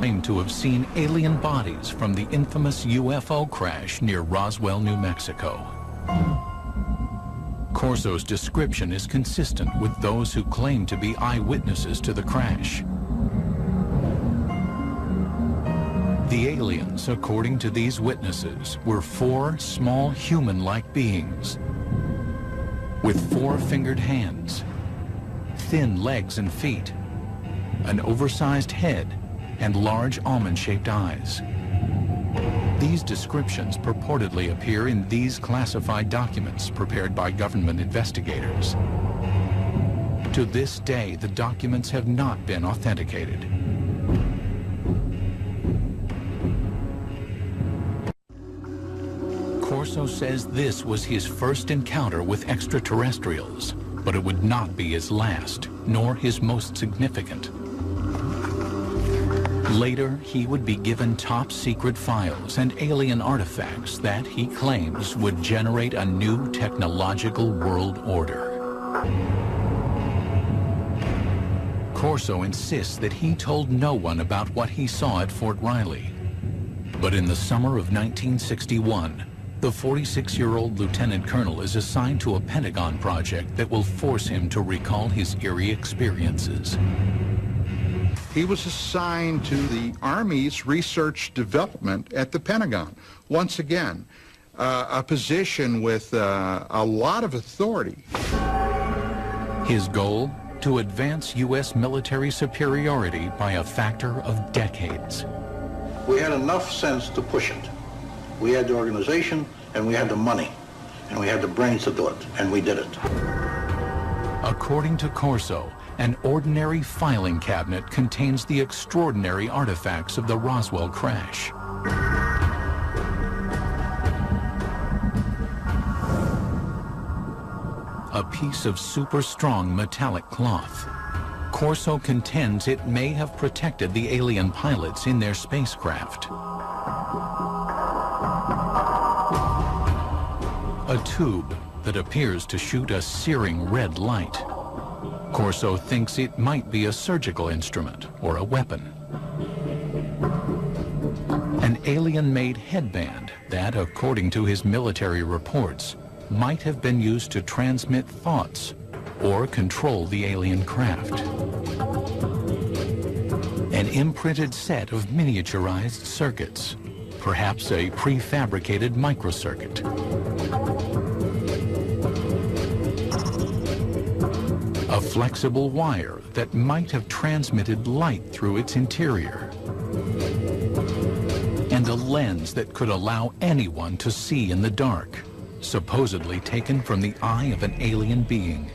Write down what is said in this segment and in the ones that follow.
claim to have seen alien bodies from the infamous UFO crash near Roswell, New Mexico. Corso's description is consistent with those who claim to be eyewitnesses to the crash. The aliens, according to these witnesses, were 4 small human-like beings with 4-fingered hands, thin legs and feet, an oversized head, and large almond-shaped eyes. These descriptions purportedly appear in these classified documents prepared by government investigators. To this day, the documents have not been authenticated. Corso says this was his first encounter with extraterrestrials, but it would not be his last, nor his most significant. Later, he would be given top-secret files and alien artifacts that he claims would generate a new technological world order. Corso insists that he told no one about what he saw at Fort Riley. But in the summer of 1961, the 46-year-old lieutenant colonel is assigned to a Pentagon project that will force him to recall his eerie experiences. He was assigned to the Army's research development at the Pentagon. Once again, a position with a lot of authority. His goal? To advance U.S. military superiority by a factor of decades. We had enough sense to push it. We had the organization, and we had the money, and we had the brains to do it, and we did it. According to Corso, an ordinary filing cabinet contains the extraordinary artifacts of the Roswell crash. A piece of super strong metallic cloth. Corso contends it may have protected the alien pilots in their spacecraft. A tube that appears to shoot a searing red light. Corso thinks it might be a surgical instrument or a weapon. An alien-made headband that, according to his military reports, might have been used to transmit thoughts or control the alien craft. An imprinted set of miniaturized circuits, perhaps a prefabricated microcircuit. A flexible wire that might have transmitted light through its interior. And a lens that could allow anyone to see in the dark, supposedly taken from the eye of an alien being.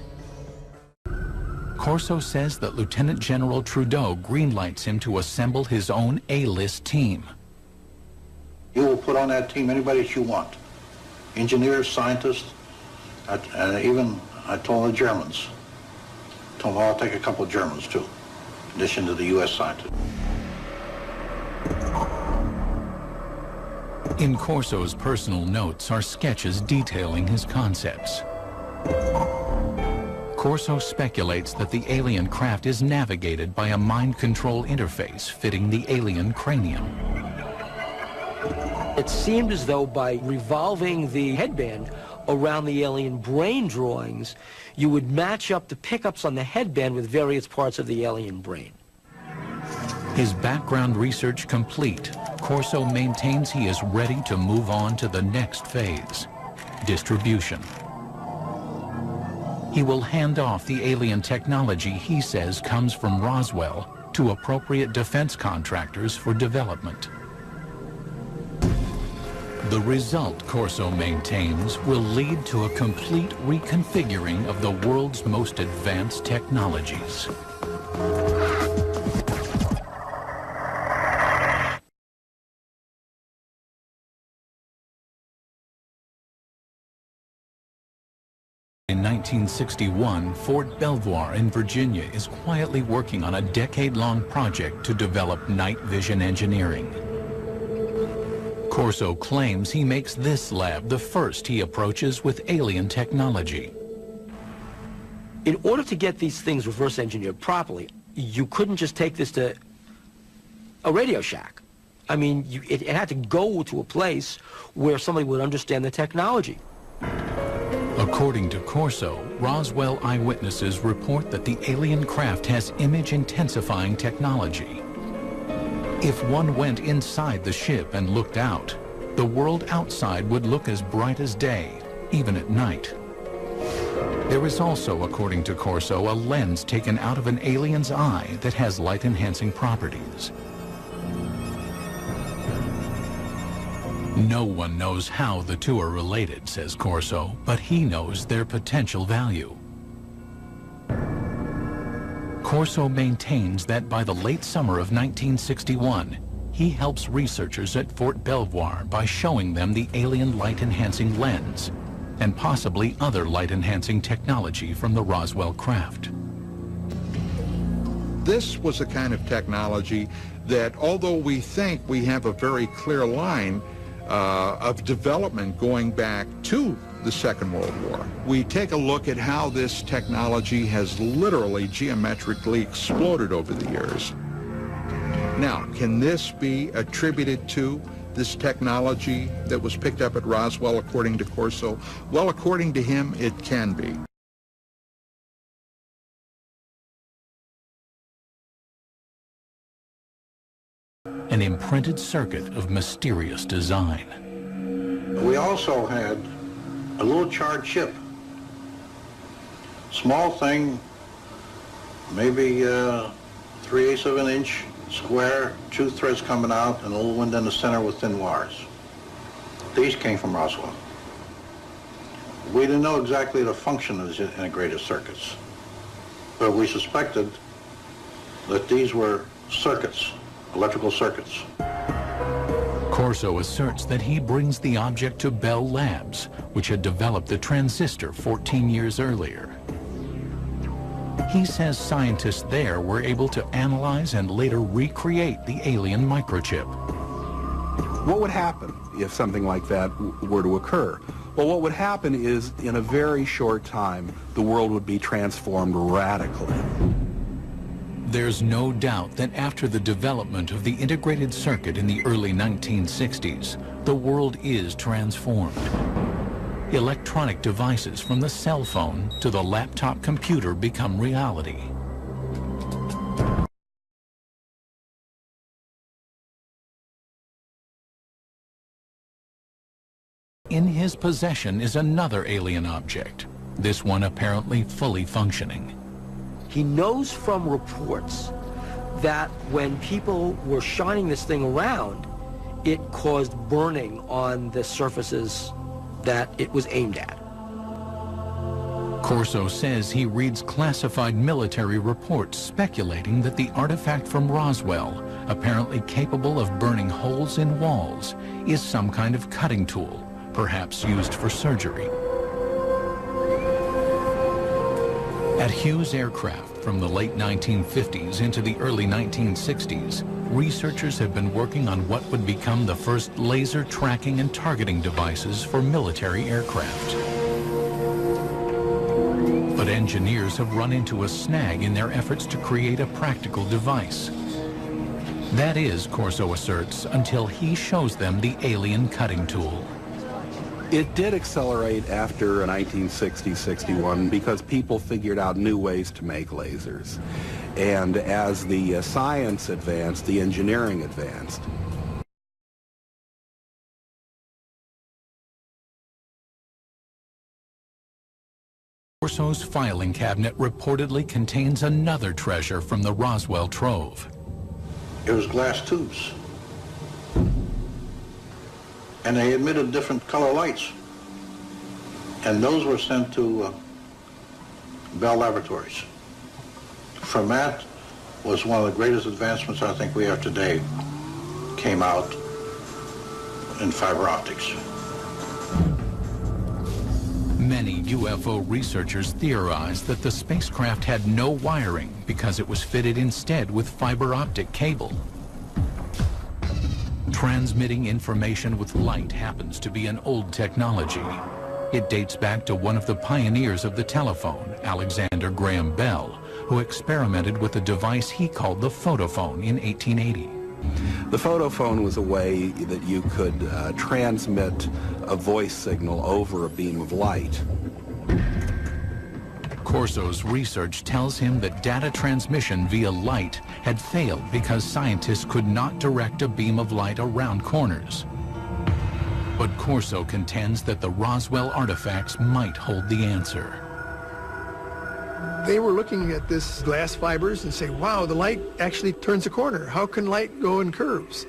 Corso says that Lieutenant General Trudeau greenlights him to assemble his own A-list team. You will put on that team anybody that you want. Engineers, scientists, and even I told the Germans. Told them I'll take a couple of Germans too, in addition to the U.S. scientists. In Corso's personal notes are sketches detailing his concepts. Corso speculates that the alien craft is navigated by a mind control interface fitting the alien cranium. It seemed as though by revolving the headband around the alien brain drawings, you would match up the pickups on the headband with various parts of the alien brain. His background research complete, Corso maintains he is ready to move on to the next phase, distribution. He will hand off the alien technology he says comes from Roswell to appropriate defense contractors for development. The result, Corso maintains, will lead to a complete reconfiguring of the world's most advanced technologies. In 1961, Fort Belvoir in Virginia is quietly working on a decade-long project to develop night vision engineering. Corso claims he makes this lab the first he approaches with alien technology. In order to get these things reverse engineered properly, you couldn't just take this to a Radio Shack. I mean, it had to go to a place where somebody would understand the technology. According to Corso, Roswell eyewitnesses report that the alien craft has image-intensifying technology. If one went inside the ship and looked out, the world outside would look as bright as day, even at night. There is also, according to Corso, a lens taken out of an alien's eye that has light-enhancing properties. No one knows how the two are related, says Corso, but he knows their potential value. Corso maintains that by the late summer of 1961, he helps researchers at Fort Belvoir by showing them the alien light-enhancing lens and possibly other light-enhancing technology from the Roswell craft. This was a kind of technology that, although we think we have a very clear line of development going back to the Second World War, we take a look at how this technology has literally geometrically exploded over the years. Now, can this be attributed to this technology that was picked up at Roswell, according to Corso? Well, according to him, it can be. An imprinted circuit of mysterious design. We also had a little charred chip. Small thing, maybe 3/8 of an inch, square, two threads coming out, and a little window in the center with thin wires. These came from Roswell. We didn't know exactly the function of these integrated circuits, but we suspected that these were circuits, electrical circuits. Corso asserts that he brings the object to Bell Labs, which had developed the transistor 14 years earlier. He says scientists there were able to analyze and later recreate the alien microchip. What would happen if something like that were to occur? Well, what would happen is, in a very short time, the world would be transformed radically. There's no doubt that after the development of the integrated circuit in the early 1960s, the world is transformed. Electronic devices from the cell phone to the laptop computer become reality. In his possession is another alien object, this one apparently fully functioning. He knows from reports that when people were shining this thing around, it caused burning on the surfaces that it was aimed at. Corso says he reads classified military reports speculating that the artifact from Roswell, apparently capable of burning holes in walls, is some kind of cutting tool, perhaps used for surgery. At Hughes Aircraft, from the late 1950s into the early 1960s, researchers have been working on what would become the first laser tracking and targeting devices for military aircraft. But engineers have run into a snag in their efforts to create a practical device. That is, Corso asserts, until he shows them the alien cutting tool. It did accelerate after 1960-61 because people figured out new ways to make lasers. And as the science advanced, the engineering advanced. Corso's filing cabinet reportedly contains another treasure from the Roswell trove. It was glass tubes. And they emitted different color lights. And those were sent to Bell Laboratories. From that was one of the greatest advancements I think we have today, came out in fiber optics. Many UFO researchers theorize that the spacecraft had no wiring because it was fitted instead with fiber optic cable. Transmitting information with light happens to be an old technology. It dates back to one of the pioneers of the telephone, Alexander Graham Bell, who experimented with a device he called the photophone in 1880. The photophone was a way that you could transmit a voice signal over a beam of light. Corso's research tells him that data transmission via light had failed because scientists could not direct a beam of light around corners. But Corso contends that the Roswell artifacts might hold the answer. They were looking at this glass fibers and say, wow, the light actually turns a corner. How can light go in curves?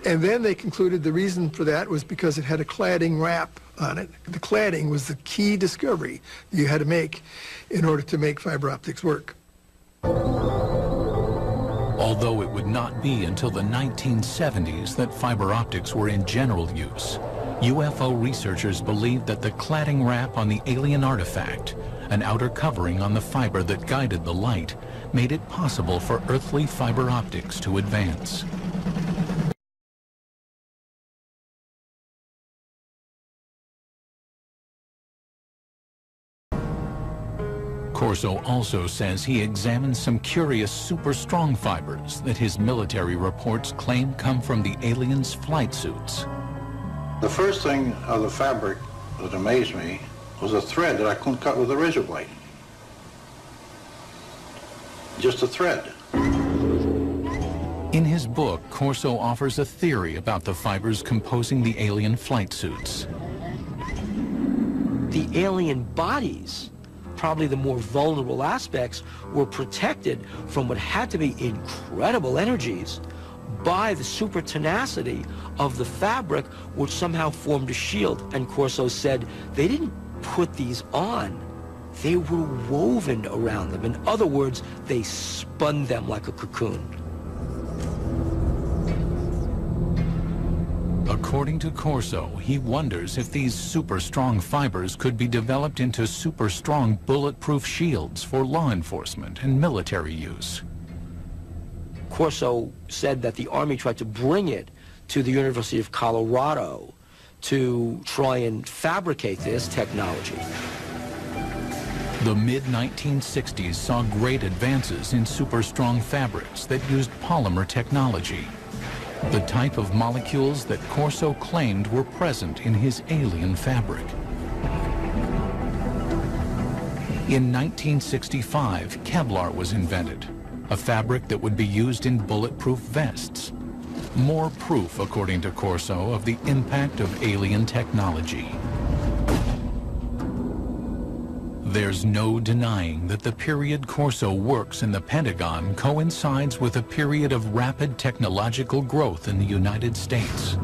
And then they concluded the reason for that was because it had a cladding wrap on it. The cladding was the key discovery you had to make in order to make fiber optics work. Although it would not be until the 1970s that fiber optics were in general use, UFO researchers believed that the cladding wrap on the alien artifact, an outer covering on the fiber that guided the light, made it possible for earthly fiber optics to advance. Corso also says he examined some curious super strong fibers that his military reports claim come from the aliens' flight suits. The first thing of the fabric that amazed me was a thread that I couldn't cut with a razor blade. Just a thread. In his book, Corso offers a theory about the fibers composing the alien flight suits. The alien bodies, probably the more vulnerable aspects, were protected from what had to be incredible energies by the super tenacity of the fabric, which somehow formed a shield. And Corso said they didn't put these on, they were woven around them. In other words, they spun them like a cocoon. According to Corso, he wonders if these super strong fibers could be developed into super strong bulletproof shields for law enforcement and military use. Corso said that the Army tried to bring it to the University of Colorado to try and fabricate this technology. The mid-1960s saw great advances in super strong fabrics that used polymer technology, the type of molecules that Corso claimed were present in his alien fabric. In 1965, Kevlar was invented, a fabric that would be used in bulletproof vests. More proof, according to Corso, of the impact of alien technology. There's no denying that the period Corso works in the Pentagon coincides with a period of rapid technological growth in the United States.